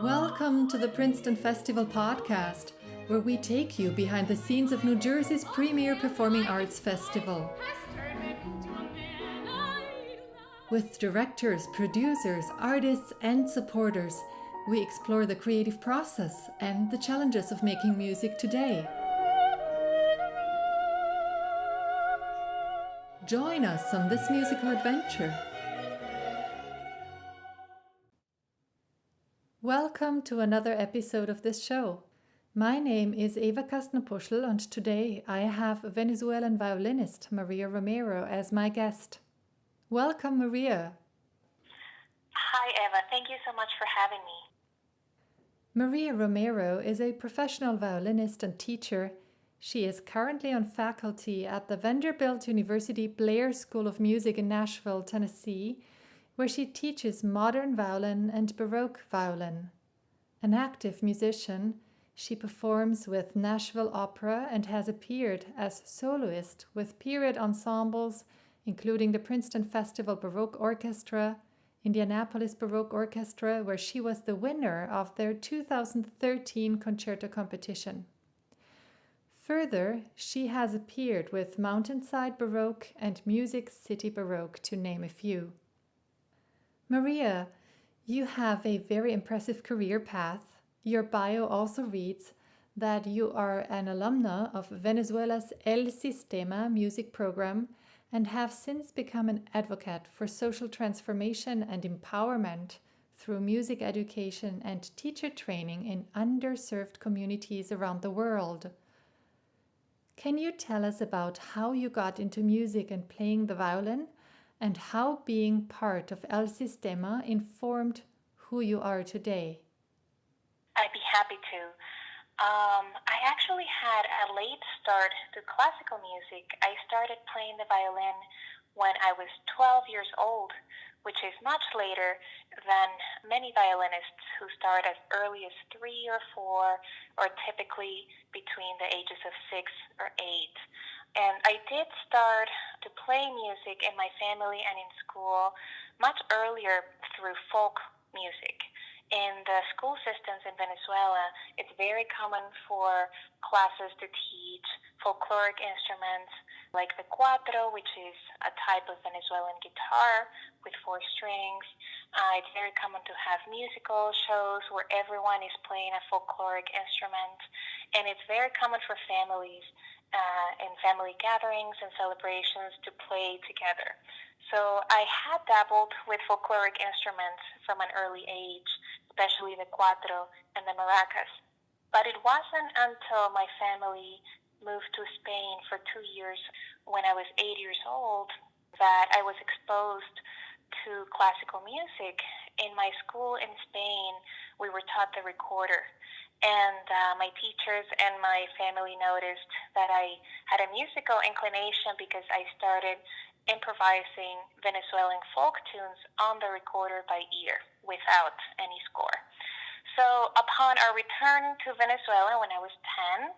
Welcome to the Princeton Festival podcast, where we take you behind the scenes of New Jersey's premier performing arts festival. With directors, producers, artists, and supporters, we explore the creative process and the challenges of making music today. Join us on this musical adventure. Welcome to another episode of this show. My name is Eva Kastner-Puschel, and today I have Venezuelan violinist Maria Romero as my guest. Welcome, Maria. Hi, Eva. Thank you so much for having me. Maria Romero is a professional violinist and teacher. She is currently on faculty at the Vanderbilt University Blair School of Music in Nashville, Tennessee, where she teaches modern violin and Baroque violin. An active musician, she performs with Nashville Opera and has appeared as soloist with period ensembles, including the Princeton Festival Baroque Orchestra, Indianapolis Baroque Orchestra, where she was the winner of their 2013 concerto competition. Further, she has appeared with Mountainside Baroque and Music City Baroque, to name a few. Maria, you have a very impressive career path. Your bio also reads that you are an alumna of Venezuela's El Sistema music program and have since become an advocate for social transformation and empowerment through music education and teacher training in underserved communities around the world. Can you tell us about how you got into music and playing the violin, and how being part of El Sistema informed who you are today? I'd be happy to. I actually had a late start to classical music. I started playing the violin when I was 12 years old, which is much later than many violinists who start as early as 3 or 4, or typically between the ages of 6 or 8. And I did start to play music in my family and in school much earlier through folk music. In the school systems in Venezuela, it's very common for classes to teach folkloric instruments like the cuatro, which is a type of Venezuelan guitar with 4 strings. It's very common to have musical shows where everyone is playing a folkloric instrument. And it's very common for families in family gatherings and celebrations to play together. So I had dabbled with folkloric instruments from an early age, especially the cuatro and the maracas. But it wasn't until my family moved to Spain for 2 years, when I was 8 years old, that I was exposed to classical music. In my school in Spain, we were taught the recorder. And my teachers and my family noticed that I had a musical inclination because I started improvising Venezuelan folk tunes on the recorder by ear without any score. So upon our return to Venezuela when I was 10,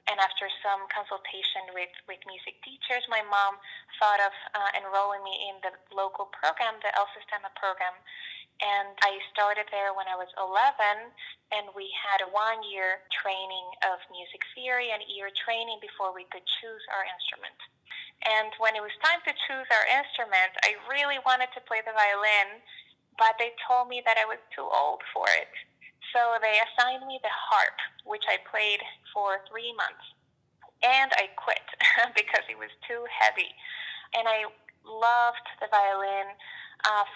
and after some consultation with music teachers, my mom thought of enrolling me in the local program, the El Sistema program. And I started there when I was 11, and we had a 1-year training of music theory and ear training before we could choose our instrument. And when it was time to choose our instrument, I really wanted to play the violin, but they told me that I was too old for it. So they assigned me the harp, which I played for 3 months. And I quit because it was too heavy. And I loved the violin.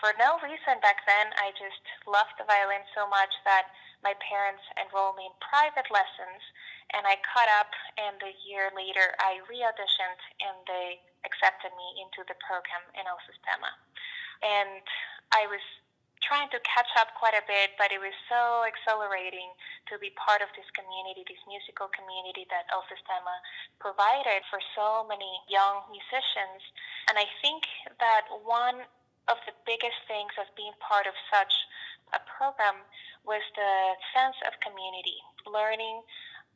For no reason back then, I just loved the violin so much that my parents enrolled me in private lessons, and I caught up, and a year later I re-auditioned, and they accepted me into the program in El Sistema. And I was trying to catch up quite a bit, but it was so exhilarating to be part of this community, this musical community that El Sistema provided for so many young musicians. And I think that one of the biggest things of being part of such a program was the sense of community, learning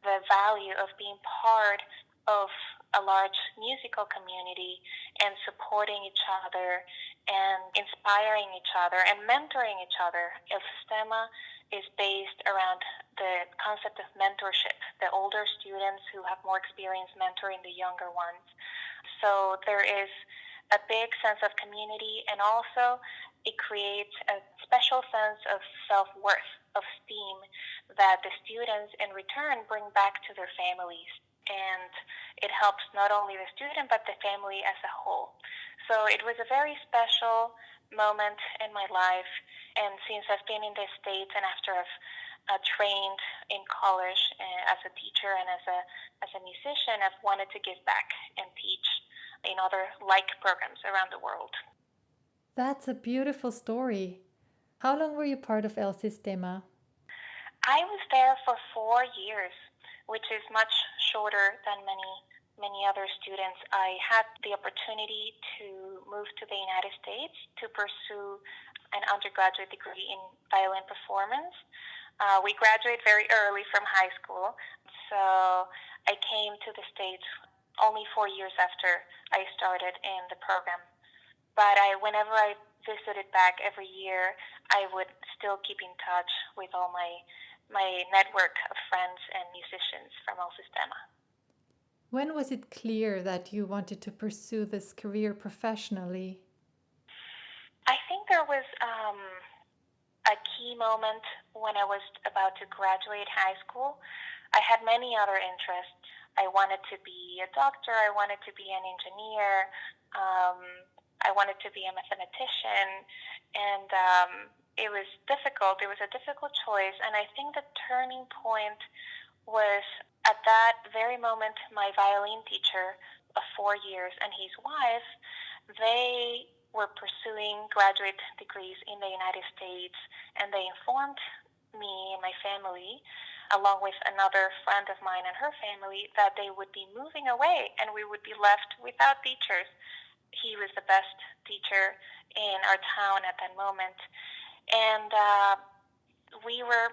the value of being part of a large musical community and supporting each other and inspiring each other and mentoring each other. El Sistema is based around the concept of mentorship. The older students who have more experience mentoring the younger ones. So there is a big sense of community, and also it creates a special sense of self-worth, of esteem that the students in return bring back to their families. And it helps not only the student but the family as a whole. So it was a very special moment in my life. And since I've been in the States and after I've trained in college as a teacher and as a musician, I've wanted to give back and teach in other like programs around the world. That's a beautiful story. How long were you part of El Sistema? I was there for 4 years, which is much shorter than many other students. I had the opportunity to move to the United States to pursue an undergraduate degree in violin performance. We graduate very early from high school, so I came to the States only 4 years after I started in the program. But whenever I visited back every year, I would still keep in touch with all my network of friends and musicians from El Sistema. When was it clear that you wanted to pursue this career professionally? I think there was a key moment when I was about to graduate high school. I had many other interests. I wanted to be a doctor. I wanted to be an engineer. I wanted to be a mathematician. And it was difficult. It was a difficult choice. And I think the turning point was at that very moment, my violin teacher of 4 years and his wife, they were pursuing graduate degrees in the United States, and they informed me and my family, along with another friend of mine and her family, that they would be moving away and we would be left without teachers. He was the best teacher in our town at that moment. And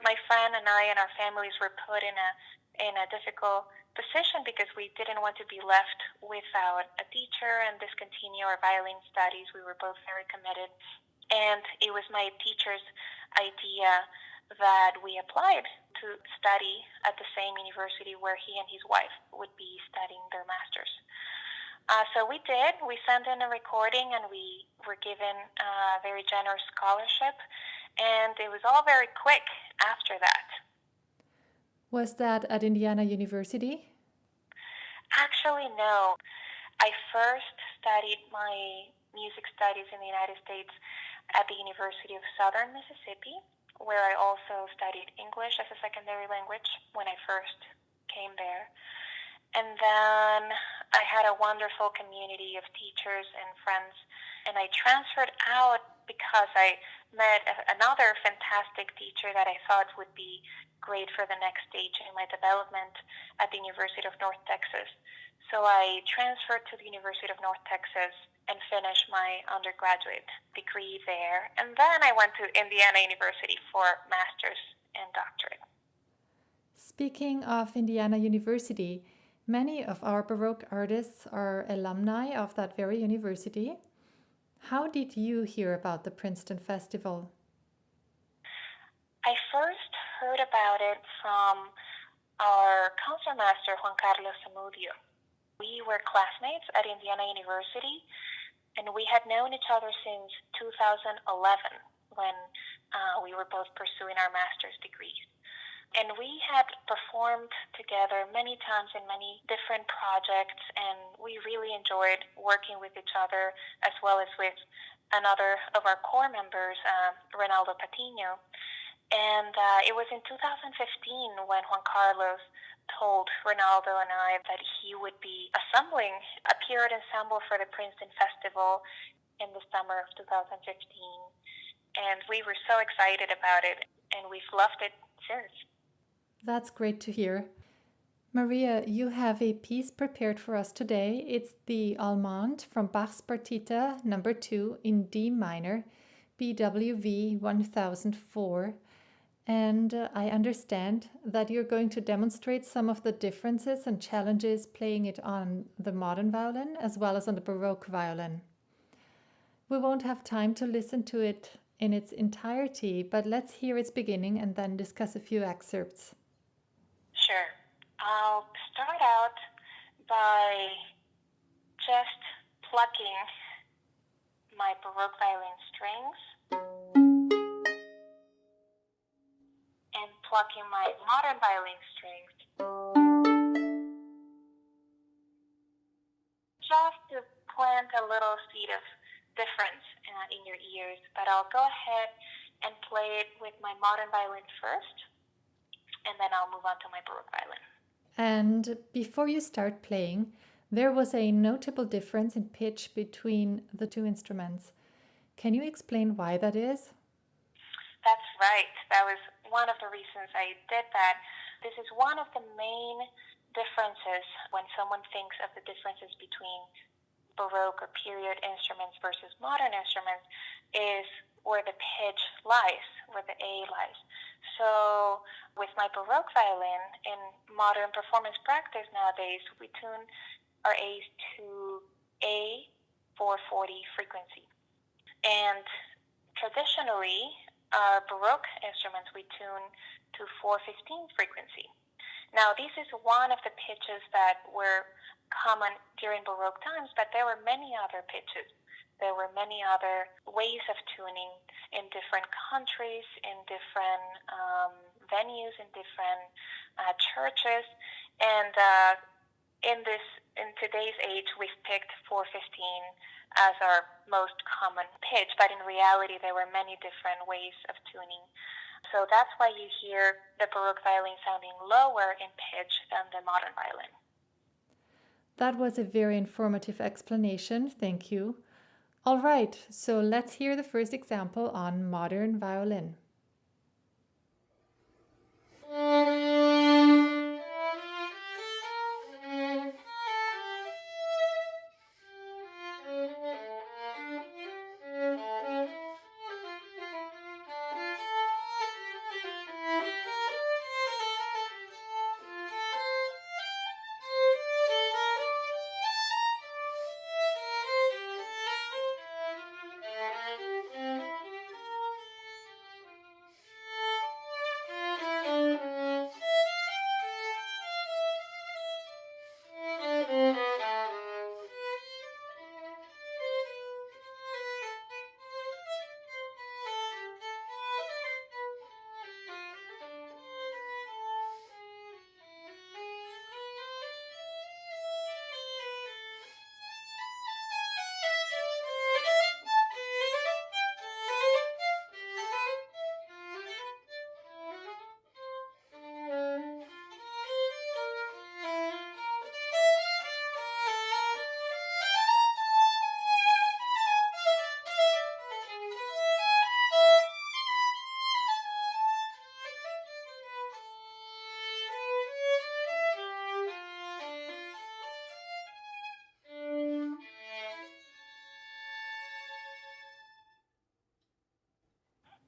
my friend and I and our families were put in a difficult position because we didn't want to be left without a teacher and discontinue our violin studies. We were both very committed. And it was my teacher's idea that we applied to study at the same university where he and his wife would be studying their masters. So we did. We sent in a recording and we were given a very generous scholarship. And it was all very quick after that. Was that at Indiana University? Actually, no. I first studied my music studies in the United States at the University of Southern Mississippi, where I also studied English as a secondary language when I first came there. And then I had a wonderful community of teachers and friends, and I transferred out because I met another fantastic teacher that I thought would be great for the next stage in my development at the University of North Texas. So I transferred to the University of North Texas and finished my undergraduate degree there. And then I went to Indiana University for master's and doctorate. Speaking of Indiana University, many of our Baroque artists are alumni of that very university. How did you hear about the Princeton Festival? I first heard about it from our concertmaster, Juan Carlos Zamudio. We were classmates at Indiana University, and we had known each other since 2011 when we were both pursuing our master's degrees. And we had performed together many times in many different projects, and we really enjoyed working with each other as well as with another of our core members, Ronaldo Patino. And it was in 2015 when Juan Carlos told Ronaldo and I that he would be assembling a period ensemble for the Princeton Festival in the summer of 2015. And we were so excited about it, and we've loved it since. That's great to hear. Maria, you have a piece prepared for us today. It's the Allemande from Bach's Partita No. 2 in D minor, BWV 1004. And I understand that you're going to demonstrate some of the differences and challenges playing it on the modern violin as well as on the Baroque violin. We won't have time to listen to it in its entirety, but let's hear its beginning and then discuss a few excerpts. Sure. I'll start out by just plucking my Baroque violin strings and plucking my modern violin strings just to plant a little seed of difference in your ears. But I'll go ahead and play it with my modern violin first, and then I'll move on to my Baroque violin. And before you start playing, there was a notable difference in pitch between the two instruments. Can you explain why that is? That's right. That was one of the reasons I did that. This is one of the main differences when someone thinks of the differences between Baroque or period instruments versus modern instruments is where the pitch lies, where the A lies. So with my Baroque violin, in modern performance practice nowadays, we tune our A's to A 440 frequency. And traditionally, our Baroque instruments we tune to 415 frequency. Now, this is one of the pitches that were common during Baroque times, but there were many other pitches. There were many other ways of tuning in different countries, in different venues, in different churches. And in today's age, we've picked 415 as our most common pitch, but in reality, there were many different ways of tuning. So that's why you hear the Baroque violin sounding lower in pitch than the modern violin. That was a very informative explanation. Thank you. All right, so let's hear the first example on modern violin.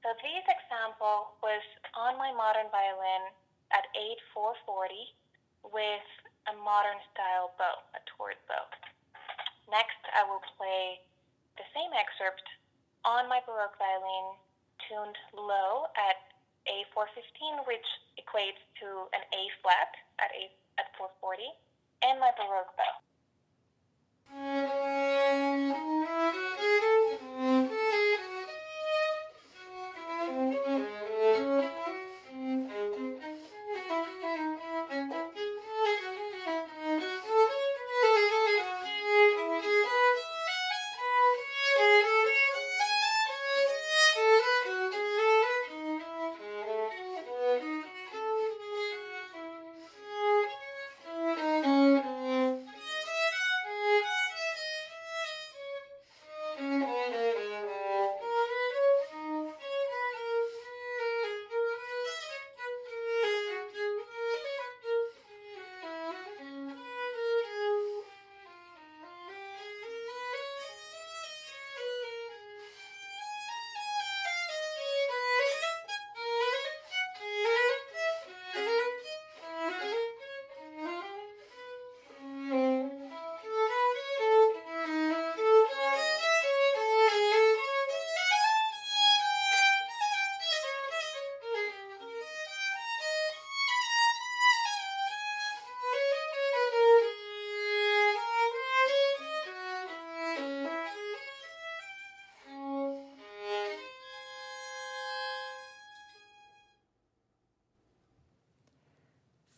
So this example was on my modern violin at 8/440 with a modern style bow, a towed bow. Next, I will play the same excerpt on my Baroque violin tuned low at A415, which equates to an A flat at 440, and my Baroque bow.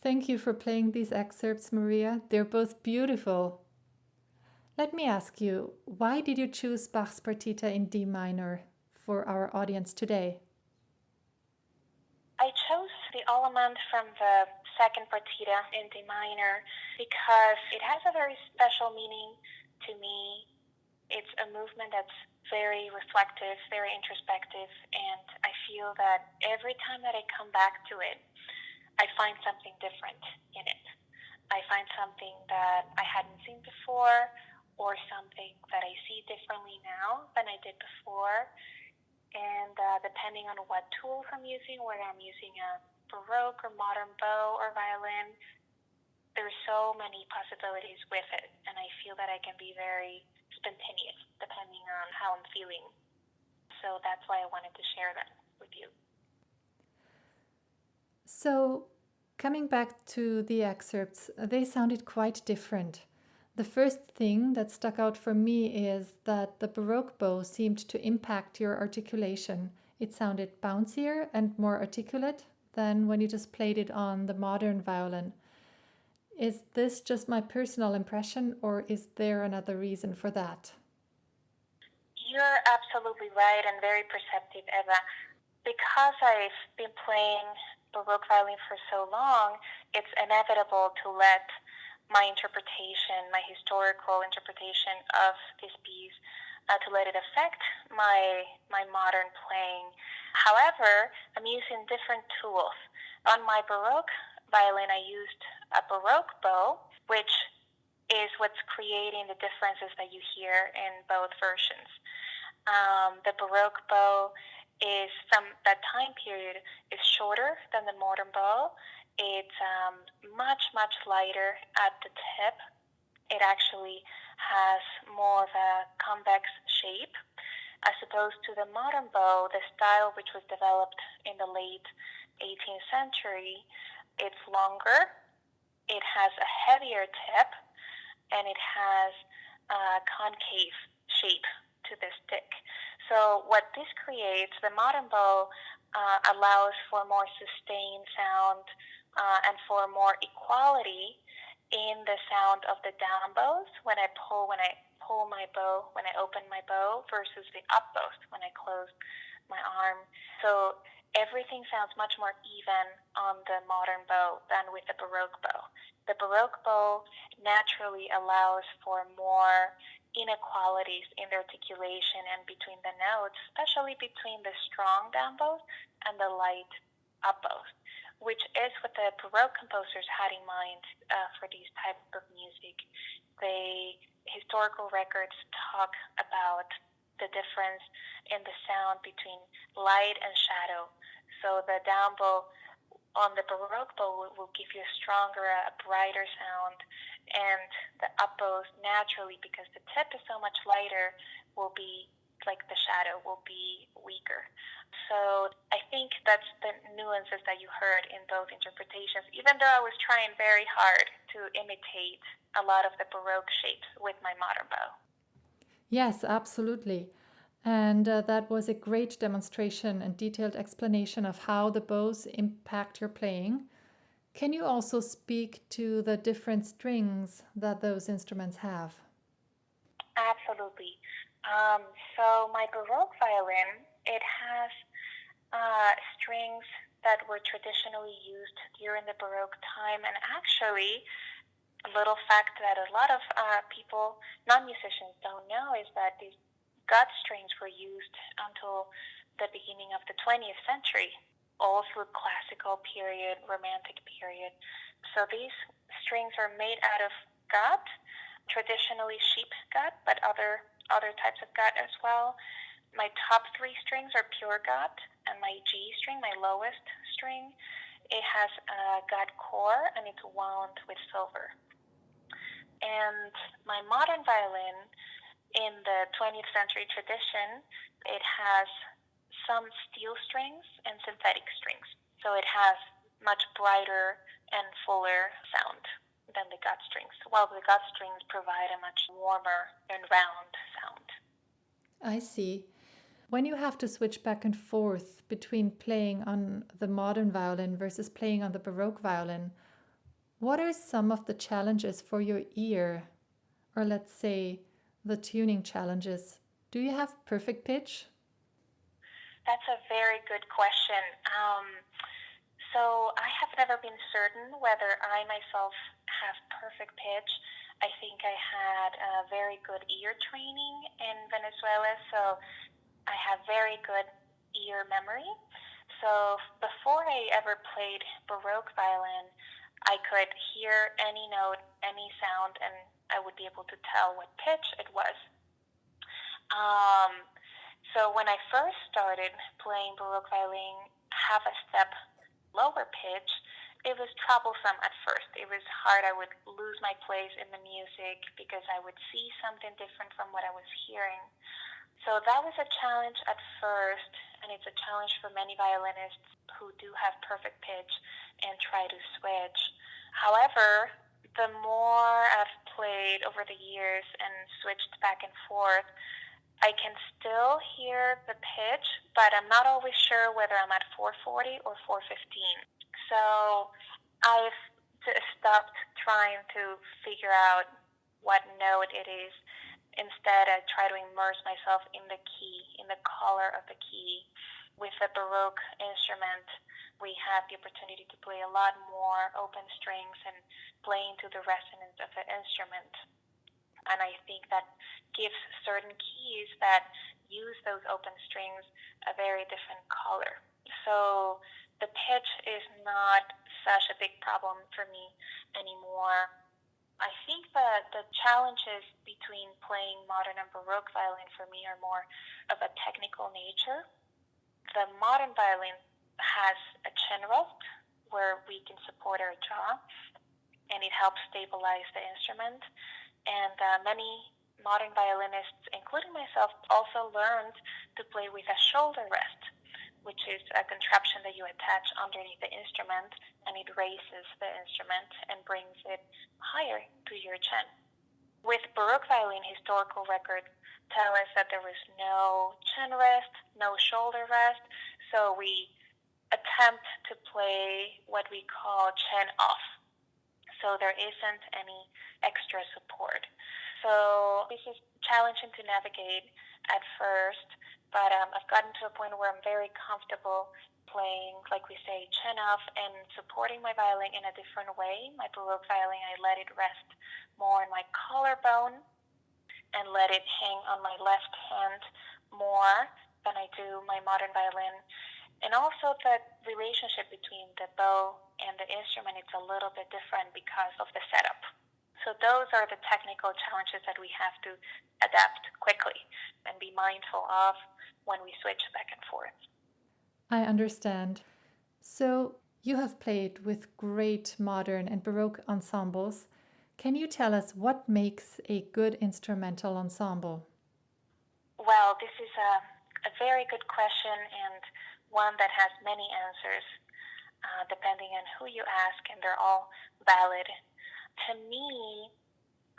Thank you for playing these excerpts, Maria. They're both beautiful. Let me ask you, why did you choose Bach's Partita in D minor for our audience today? I chose the Allemande from the second Partita in D minor because it has a very special meaning to me. It's a movement that's very reflective, very introspective, and I feel that every time that I come back to it, I find something different in it. I find something that I hadn't seen before, or something that I see differently now than I did before. And depending on what tools I'm using, whether I'm using a Baroque or modern bow or violin, there's so many possibilities with it. And I feel that I can be very spontaneous depending on how I'm feeling. So that's why I wanted to share that with you. So, coming back to the excerpts, they sounded quite different. The first thing that stuck out for me is that the Baroque bow seemed to impact your articulation. It sounded bouncier and more articulate than when you just played it on the modern violin. Is this just my personal impression, or is there another reason for that? You're absolutely right and very perceptive, Eva. Because I've been playing Baroque violin for so long, it's inevitable to let my interpretation, my historical interpretation of this piece, to let it affect my modern playing. However, I'm using different tools. On my Baroque violin, I used a Baroque bow, which is what's creating the differences that you hear in both versions. The Baroque bow is from that time period is shorter than the modern bow. It's much lighter at the tip. It actually has more of a convex shape, as opposed to the modern bow, the style which was developed in the late 18th century. It's longer, it has a heavier tip, and it has a concave shape to the stick. So what this creates, the modern bow allows for more sustained sound and for more equality in the sound of the down bows when I pull my bow, when I open my bow, versus the up bows when I close my arm. So everything sounds much more even on the modern bow than with the Baroque bow. The Baroque bow naturally allows for more inequalities in the articulation and between the notes, especially between the strong down bows and the light up bows, which is what the Baroque composers had in mind for these types of music. Historical records talk about the difference in the sound between light and shadow. So the down bow on the Baroque bow will give you a stronger, a brighter sound, and the up bows naturally, because the tip is so much lighter, will be like the shadow will be weaker. So I think that's the nuances that you heard in both interpretations, even though I was trying very hard to imitate a lot of the Baroque shapes with my modern bow. Yes, absolutely. And that was a great demonstration and detailed explanation of how the bows impact your playing. Can you also speak to the different strings that those instruments have? Absolutely. So my Baroque violin, it has strings that were traditionally used during the Baroque time. And actually, a little fact that a lot of people, non-musicians, don't know is that these gut strings were used until the beginning of the 20th century, all through classical period, romantic period. So these strings are made out of gut, traditionally sheep gut, but other types of gut as well. My top three strings are pure gut, and my G string, my lowest string, it has a gut core and it's wound with silver. And my modern violin, in the 20th century tradition, it has some steel strings and synthetic strings. So it has much brighter and fuller sound than the gut strings, while the gut strings provide a much warmer and round sound. I see. When you have to switch back and forth between playing on the modern violin versus playing on the Baroque violin, What are some of the challenges for your ear? Or let's say the tuning challenges. Do you have perfect pitch? That's a very good question. So I have never been certain whether I myself have perfect pitch. I think I had a very good ear training in Venezuela, so I have very good ear memory. So before I ever played Baroque violin, I could hear any note, any sound, and I would be able to tell what pitch it was. Um, so when I first started playing Baroque violin, half a step lower pitch, it was troublesome at first. It was hard. I would lose my place in the music because I would see something different from what I was hearing. So that was a challenge at first, and it's a challenge for many violinists who do have perfect pitch and try to switch. However, the more I've played over the years and switched back and forth, I can still hear the pitch, but I'm not always sure whether I'm at 440 or 415. So I've stopped trying to figure out what note it is. Instead, I try to immerse myself in the key, in the color of the key. With the Baroque instrument, we have the opportunity to play a lot more open strings and playing to the resonance of the instrument. And I think that gives certain keys that use those open strings a very different color. So the pitch is not such a big problem for me anymore. I think that the challenges between playing modern and Baroque violin for me are more of a technical nature. The modern violin has a chin rest where we can support our jaw, and it helps stabilize the instrument. And many modern violinists, including myself, also learned to play with a shoulder rest, which is a contraption that you attach underneath the instrument, and it raises the instrument and brings it higher to your chin. With Baroque violin, historical records tell us that there was no chin rest, no shoulder rest, so we attempt to play what we call chin off. So there isn't any extra support. So this is challenging to navigate at first, but I've gotten to a point where I'm very comfortable playing, like we say, chin off and supporting my violin in a different way. My Baroque violin, I let it rest more on my collarbone and let it hang on my left hand more than I do my modern violin. And also the relationship between the bow and the instrument, it's a little bit different because of the setup. So those are the technical challenges that we have to adapt quickly and be mindful of when we switch back and forth. I understand. So you have played with great modern and Baroque ensembles. Can you tell us what makes a good instrumental ensemble? Well, this is a very good question and one that has many answers depending on who you ask, and they're all valid. To me,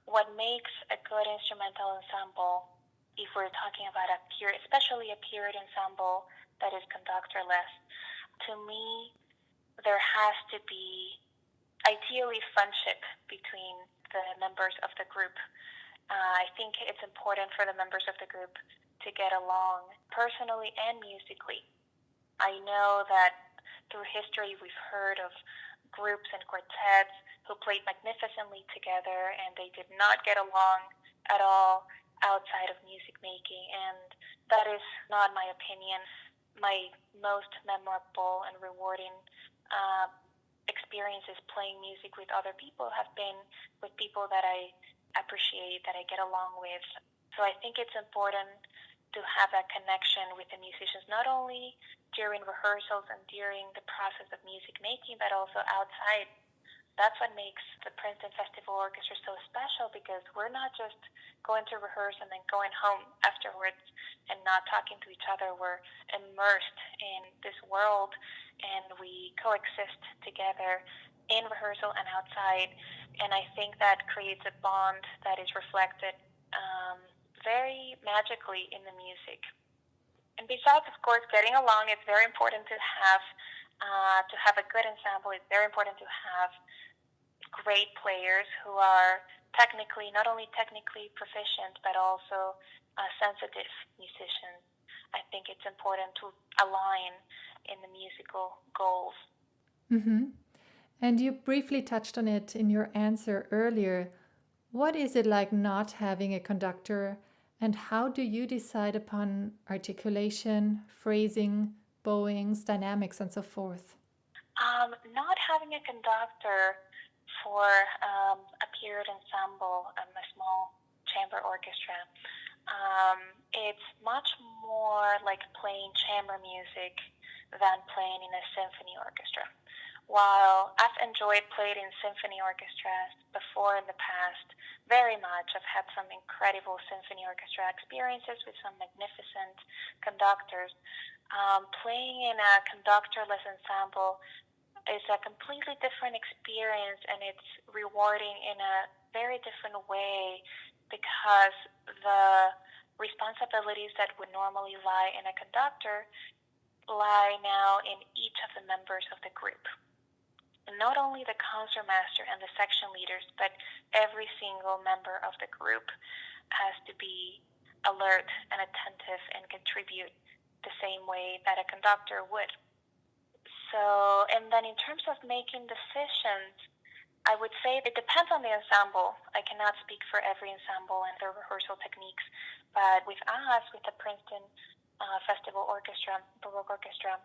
what makes a good instrumental ensemble, if we're talking about especially a period ensemble that is conductorless, to me, there has to be ideally friendship between the members of the group. I think it's important for the members of the group to get along personally and musically. I know that through history we've heard of groups and quartets who played magnificently together and they did not get along at all outside of music making, and that is not my opinion. My most memorable and rewarding experiences playing music with other people have been with people that I appreciate, that I get along with. So I think it's important to have that connection with the musicians, not only during rehearsals and during the process of music making, but also outside. That's what makes the Princeton Festival Orchestra so special, because we're not just going to rehearse and then going home afterwards and not talking to each other. We're immersed in this world and we coexist together in rehearsal and outside. And I think that creates a bond that is reflected very magically in the music. And besides, of course, getting along, it's very important to have a good ensemble. It's very important to have great players who are not only technically proficient, but also sensitive musicians. I think it's important to align in the musical goals. Mm-hmm. And you briefly touched on it in your answer earlier. What is it like not having a conductor, and how do you decide upon articulation, phrasing, bowings, dynamics, and so forth? Not having a conductor for a period ensemble, a small chamber orchestra, it's much more like playing chamber music than playing in a symphony orchestra. While I've enjoyed playing in symphony orchestras before in the past very much, I've had some incredible symphony orchestra experiences with some magnificent conductors. Playing in a conductorless ensemble is a completely different experience, and it's rewarding in a very different way because the responsibilities that would normally lie in a conductor lie now in each of the members of the group. And not only the concertmaster and the section leaders, but every single member of the group has to be alert and attentive and contribute the same way that a conductor would. So, and then in terms of making decisions, I would say it depends on the ensemble. I cannot speak for every ensemble and their rehearsal techniques, but with us, with the Princeton Festival Orchestra, Baroque Orchestra,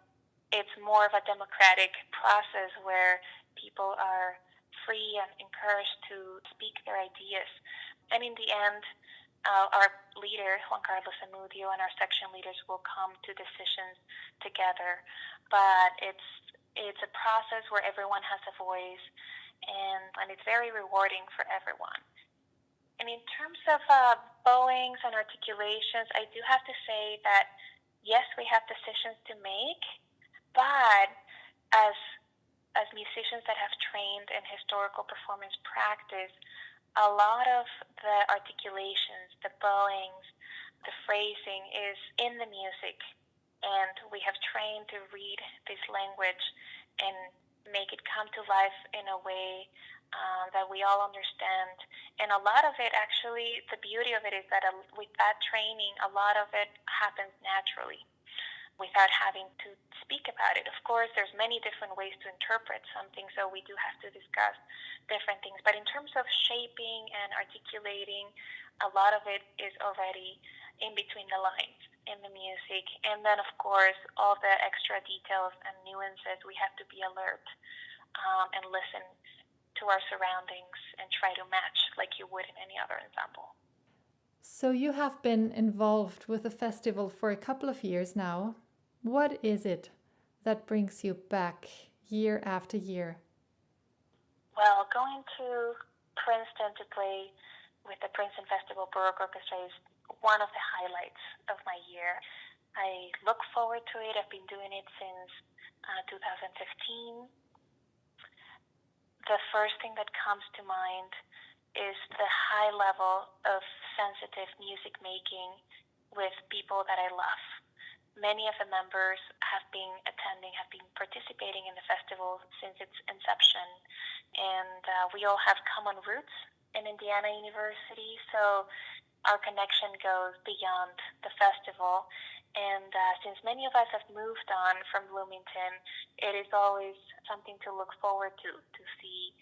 it's more of a democratic process where people are free and encouraged to speak their ideas. And in the end, our leader, Juan Carlos Amudio, and our section leaders will come to decisions together. But it's a process where everyone has a voice, and it's very rewarding for everyone. And in terms of bowings and articulations, I do have to say that, yes, we have decisions to make, but as musicians that have trained in historical performance practice, a lot of the articulations, the bowings, the phrasing is in the music, and we have trained to read this language and make it come to life in a way that we all understand. And a lot of it, actually, the beauty of it is that with that training, a lot of it happens naturally without having to speak about it. Of course, there's many different ways to interpret something, so we do have to discuss different things. But in terms of shaping and articulating, a lot of it is already in between the lines in the music. And then, of course, all the extra details and nuances, we have to be alert and listen to our surroundings and try to match like you would in any other ensemble. So you have been involved with the festival for a couple of years now. What is it that brings you back year after year? Well, going to Princeton to play with the Princeton Festival Baroque Orchestra is one of the highlights of my year. I look forward to it. I've been doing it since 2015. The first thing that comes to mind is the high level of sensitive music making with people that I love. Many of the members have been participating in the festival since its inception, and we all have common roots in Indiana University, so our connection goes beyond the festival. And since many of us have moved on from Bloomington, it is always something to look forward to see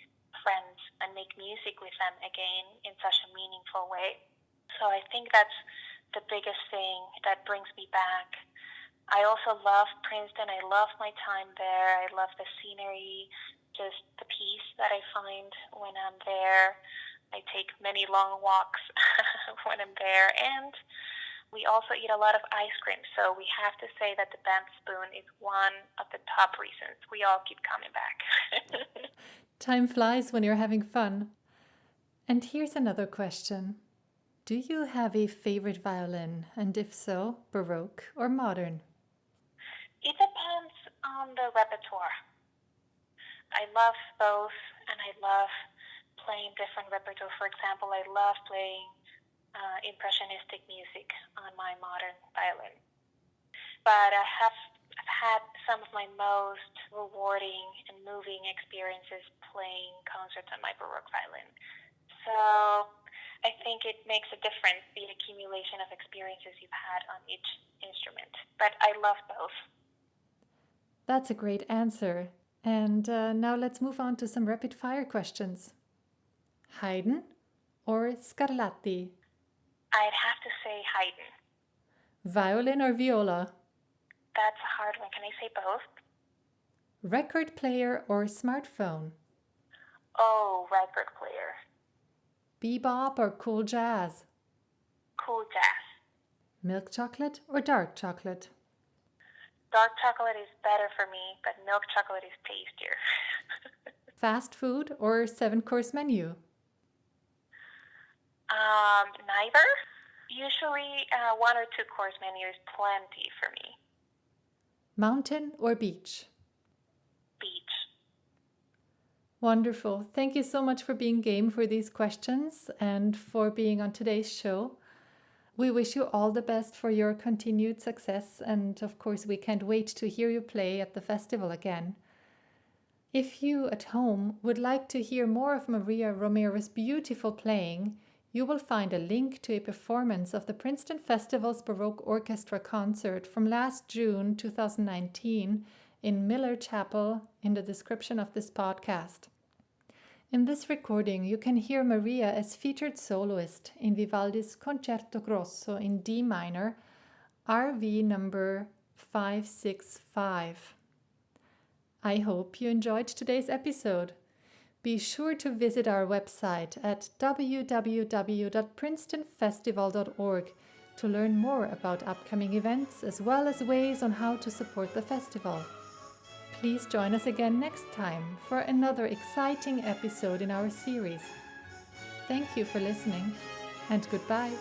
friends and make music with them again in such a meaningful way. So I think that's the biggest thing that brings me back. I also love Princeton. I love my time there. I love the scenery, just the peace that I find when I'm there. I take many long walks when I'm there, and we also eat a lot of ice cream, so we have to say that the band spoon is one of the top reasons we all keep coming back. Time flies when you're having fun. And here's another question. Do you have a favorite violin, and if so, Baroque or modern? It depends on the repertoire. I love both, and I love playing different repertoire. For example, I love playing impressionistic music on my modern violin. But I I've had some of my most rewarding and moving experiences playing concerts on my Baroque violin. So I think it makes a difference, the accumulation of experiences you've had on each instrument. But I love both. That's a great answer. And now let's move on to some rapid fire questions. Haydn or Scarlatti? I'd have to say Haydn. Violin or viola? That's a hard one. Can I say both? Record player or smartphone? Oh, record player. Bebop or cool jazz? Cool jazz. Milk chocolate or dark chocolate? Dark chocolate is better for me, but milk chocolate is tastier. Fast food or 7-course menu? Neither. Usually 1 or 2 course menu is plenty for me. Mountain or beach? Beach. Wonderful. Thank you so much for being game for these questions and for being on today's show. We wish you all the best for your continued success, and of course we can't wait to hear you play at the festival again. If you at home would like to hear more of Maria Romero's beautiful playing, you will find a link to a performance of the Princeton Festival's Baroque Orchestra concert from last June 2019 in Miller Chapel in the description of this podcast. In this recording, you can hear Maria as featured soloist in Vivaldi's Concerto Grosso in D minor, RV number 565. I hope you enjoyed today's episode. Be sure to visit our website at www.princetonfestival.org to learn more about upcoming events as well as ways on how to support the festival. Please join us again next time for another exciting episode in our series. Thank you for listening, and goodbye.